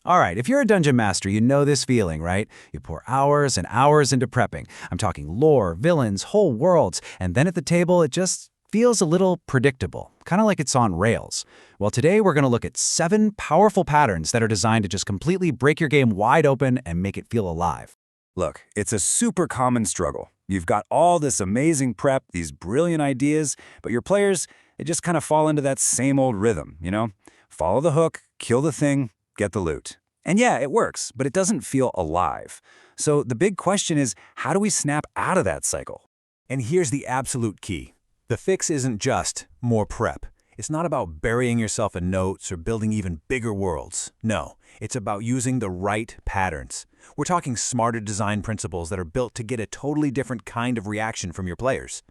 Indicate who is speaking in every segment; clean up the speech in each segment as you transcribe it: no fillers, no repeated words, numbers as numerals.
Speaker 1: All right, if you're a dungeon master, you know this feeling, right? You pour hours and hours into prepping. I'm talking lore, villains, whole worlds, and then at the table, it just feels a little predictable, kind of like it's on rails. Well, today we're going to look at 7 powerful patterns that are designed to just completely break your game wide open and make it feel alive.
Speaker 2: Look, it's a super common struggle. You've got all this amazing prep, these brilliant ideas, but your players, they just kind of fall into that same old rhythm, you know? Follow the hook, kill the thing, get the loot. And yeah, it works, but it doesn't feel alive. So the big question is, how do we snap out of that cycle?
Speaker 3: And here's the absolute key. The fix isn't just more prep. It's not about burying yourself in notes or building even bigger worlds. No, it's about using the right patterns. We're talking smarter design principles that are built to get a totally different kind of reaction from your players.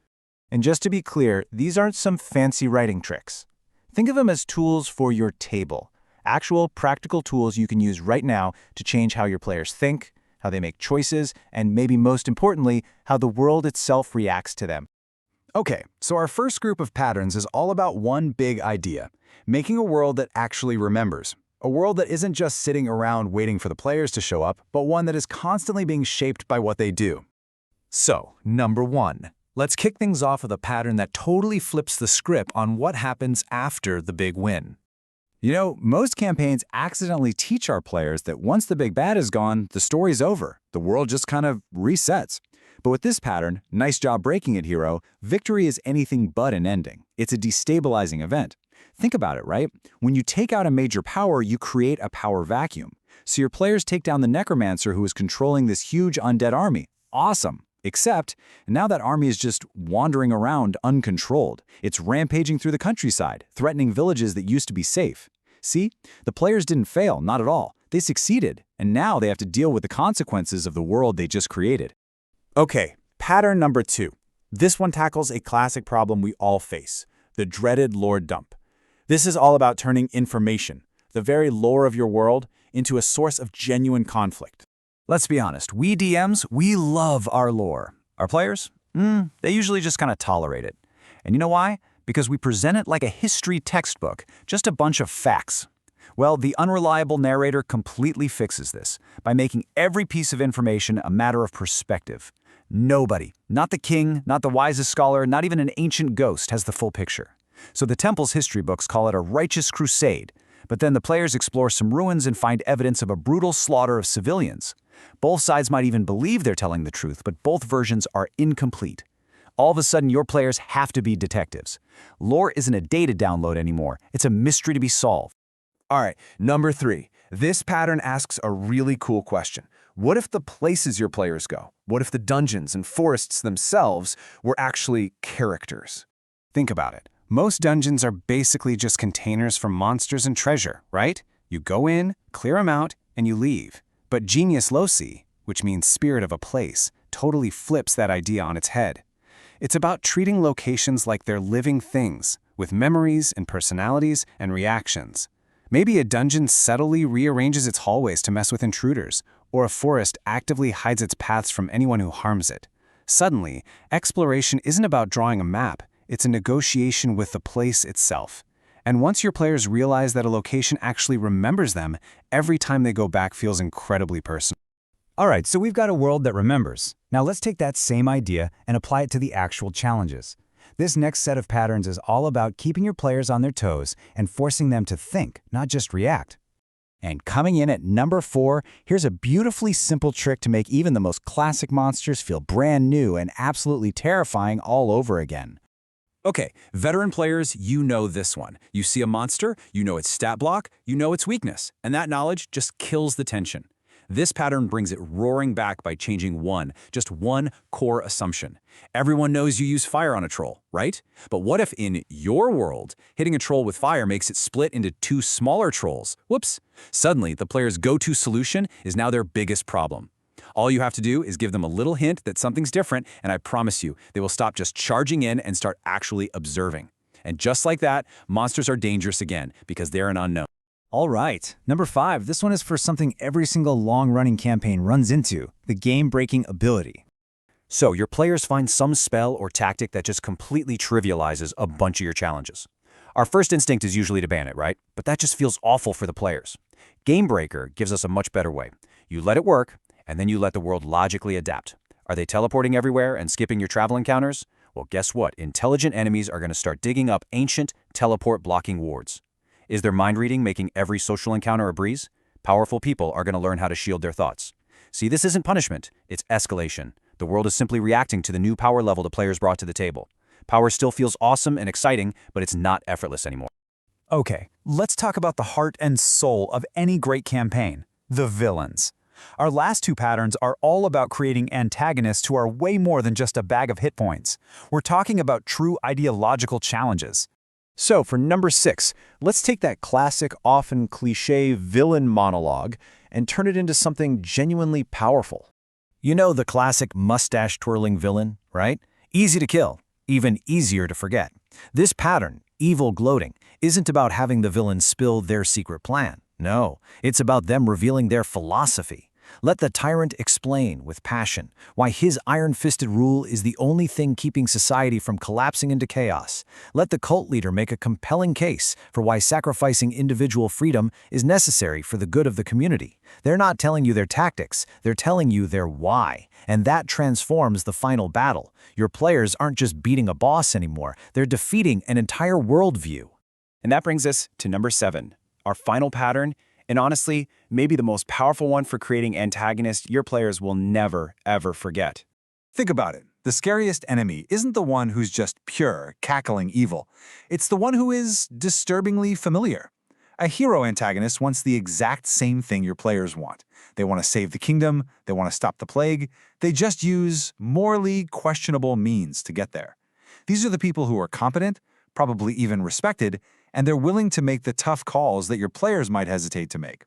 Speaker 4: And just to be clear, these aren't some fancy writing tricks. Think of them as tools for your table. Actual, practical tools you can use right now to change how your players think, how they make choices, and maybe most importantly, how the world itself reacts to them.
Speaker 2: Okay, so our first group of patterns is all about one big idea, making a world that actually remembers. A world that isn't just sitting around waiting for the players to show up, but one that is constantly being shaped by what they do.
Speaker 3: So, number 1. Let's kick things off with a pattern that totally flips the script on what happens after the big win.
Speaker 2: You know, most campaigns accidentally teach our players that once the big bad is gone, the story's over. The world just kind of resets. But with this pattern, nice job breaking it, Hero, victory is anything but an ending. It's a destabilizing event. Think about it, right? When you take out a major power, you create a power vacuum. So your players take down the necromancer who is controlling this huge undead army. Awesome. Except, now that army is just wandering around uncontrolled. It's rampaging through the countryside, threatening villages that used to be safe. See? The players didn't fail, not at all. They succeeded, and now they have to deal with the consequences of the world they just created.
Speaker 4: Okay, pattern number 2. This one tackles a classic problem we all face, the dreaded lore dump. This is all about turning information, the very lore of your world, into a source of genuine conflict.
Speaker 1: Let's be honest, we DMs, we love our lore. Our players? They usually just kind of tolerate it. And you know why? Because we present it like a history textbook, just a bunch of facts. Well, the Unreliable Narrator completely fixes this by making every piece of information a matter of perspective. Nobody, not the king, not the wisest scholar, not even an ancient ghost has the full picture. So the temple's history books call it a righteous crusade, but then the players explore some ruins and find evidence of a brutal slaughter of civilians. Both sides might even believe they're telling the truth, but both versions are incomplete. All of a sudden, your players have to be detectives. Lore isn't a data download anymore. It's a mystery to be solved.
Speaker 3: All right, number 3. This pattern asks a really cool question. What if the places your players go? What if the dungeons and forests themselves were actually characters?
Speaker 2: Think about it. Most dungeons are basically just containers for monsters and treasure, right? You go in, clear them out, and you leave. But Genius Loci, which means spirit of a place, totally flips that idea on its head. It's about treating locations like they're living things, with memories and personalities and reactions. Maybe a dungeon subtly rearranges its hallways to mess with intruders, or a forest actively hides its paths from anyone who harms it. Suddenly, exploration isn't about drawing a map, it's a negotiation with the place itself. And once your players realize that a location actually remembers them, every time they go back feels incredibly personal.
Speaker 1: All right, so we've got a world that remembers. Now let's take that same idea and apply it to the actual challenges. This next set of patterns is all about keeping your players on their toes and forcing them to think, not just react. And coming in at number 4, here's a beautifully simple trick to make even the most classic monsters feel brand new and absolutely terrifying all over again.
Speaker 2: Okay, veteran players, you know this one. You see a monster, you know its stat block, you know its weakness, and that knowledge just kills the tension. This pattern brings it roaring back by changing just one core assumption. Everyone knows you use fire on a troll, right? But what if in your world, hitting a troll with fire makes it split into 2 smaller trolls? Whoops! Suddenly, the player's go-to solution is now their biggest problem. All you have to do is give them a little hint that something's different, and I promise you, they will stop just charging in and start actually observing. And just like that, monsters are dangerous again because they're an unknown.
Speaker 1: All right, number 5, this one is for something every single long-running campaign runs into, the game-breaking ability. So your players find some spell or tactic that just completely trivializes a bunch of your challenges. Our first instinct is usually to ban it, right? But that just feels awful for the players. Game Breaker gives us a much better way. You let it work, and then you let the world logically adapt. Are they teleporting everywhere and skipping your travel encounters? Well, guess what? Intelligent enemies are going to start digging up ancient teleport-blocking wards. Is their mind reading making every social encounter a breeze? Powerful people are going to learn how to shield their thoughts. See, this isn't punishment, it's escalation. The world is simply reacting to the new power level the players brought to the table. Power still feels awesome and exciting, but it's not effortless anymore.
Speaker 5: Okay, let's talk about the heart and soul of any great campaign, the villains. Our last two patterns are all about creating antagonists who are way more than just a bag of hit points. We're talking about true ideological challenges.
Speaker 4: So for number 6, let's take that classic, often cliché villain monologue and turn it into something genuinely powerful.
Speaker 1: You know the classic mustache-twirling villain, right? Easy to kill, even easier to forget. This pattern, Evil Gloating, isn't about having the villain spill their secret plan. No, it's about them revealing their philosophy. Let the tyrant explain with passion why his iron-fisted rule is the only thing keeping society from collapsing into chaos. Let the cult leader make a compelling case for why sacrificing individual freedom is necessary for the good of the community. They're not telling you their tactics, they're telling you their why, and that transforms the final battle. Your players aren't just beating a boss anymore, they're defeating an entire worldview.
Speaker 4: And that brings us to number 7, our final pattern, and honestly, maybe the most powerful one for creating antagonists your players will never, ever forget.
Speaker 5: Think about it. The scariest enemy isn't the one who's just pure, cackling evil. It's the one who is disturbingly familiar. A hero antagonist wants the exact same thing your players want. They want to save the kingdom, they want to stop the plague, they just use morally questionable means to get there. These are the people who are competent, probably even respected, and they're willing to make the tough calls that your players might hesitate to make.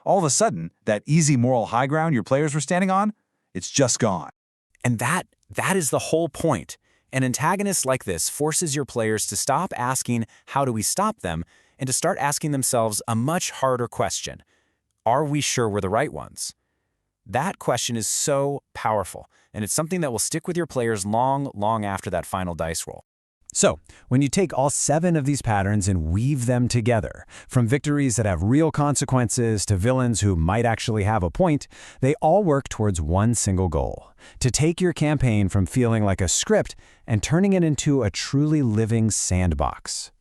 Speaker 5: All of a sudden, that easy moral high ground your players were standing on, it's just gone.
Speaker 1: And that is the whole point. An antagonist like this forces your players to stop asking, how do we stop them, and to start asking themselves a much harder question. Are we sure we're the right ones? That question is so powerful, and it's something that will stick with your players long, long after that final dice roll.
Speaker 3: So, when you take all 7 of these patterns and weave them together, from victories that have real consequences to villains who might actually have a point, they all work towards one single goal: to take your campaign from feeling like a script and turning it into a truly living sandbox.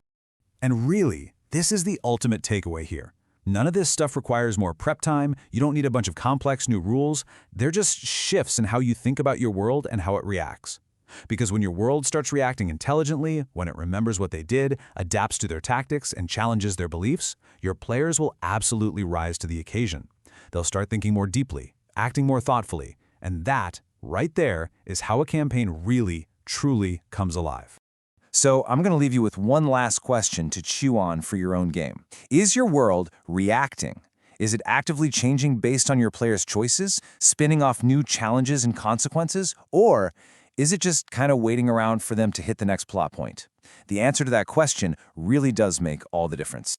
Speaker 5: And really, this is the ultimate takeaway here. None of this stuff requires more prep time, you don't need a bunch of complex new rules, they're just shifts in how you think about your world and how it reacts. Because when your world starts reacting intelligently, when it remembers what they did, adapts to their tactics, and challenges their beliefs, your players will absolutely rise to the occasion. They'll start thinking more deeply, acting more thoughtfully, and that, right there, is how a campaign really, truly comes alive.
Speaker 4: So I'm going to leave you with one last question to chew on for your own game. Is your world reacting? Is it actively changing based on your players' choices, spinning off new challenges and consequences, or is it just kind of waiting around for them to hit the next plot point? The answer to that question really does make all the difference.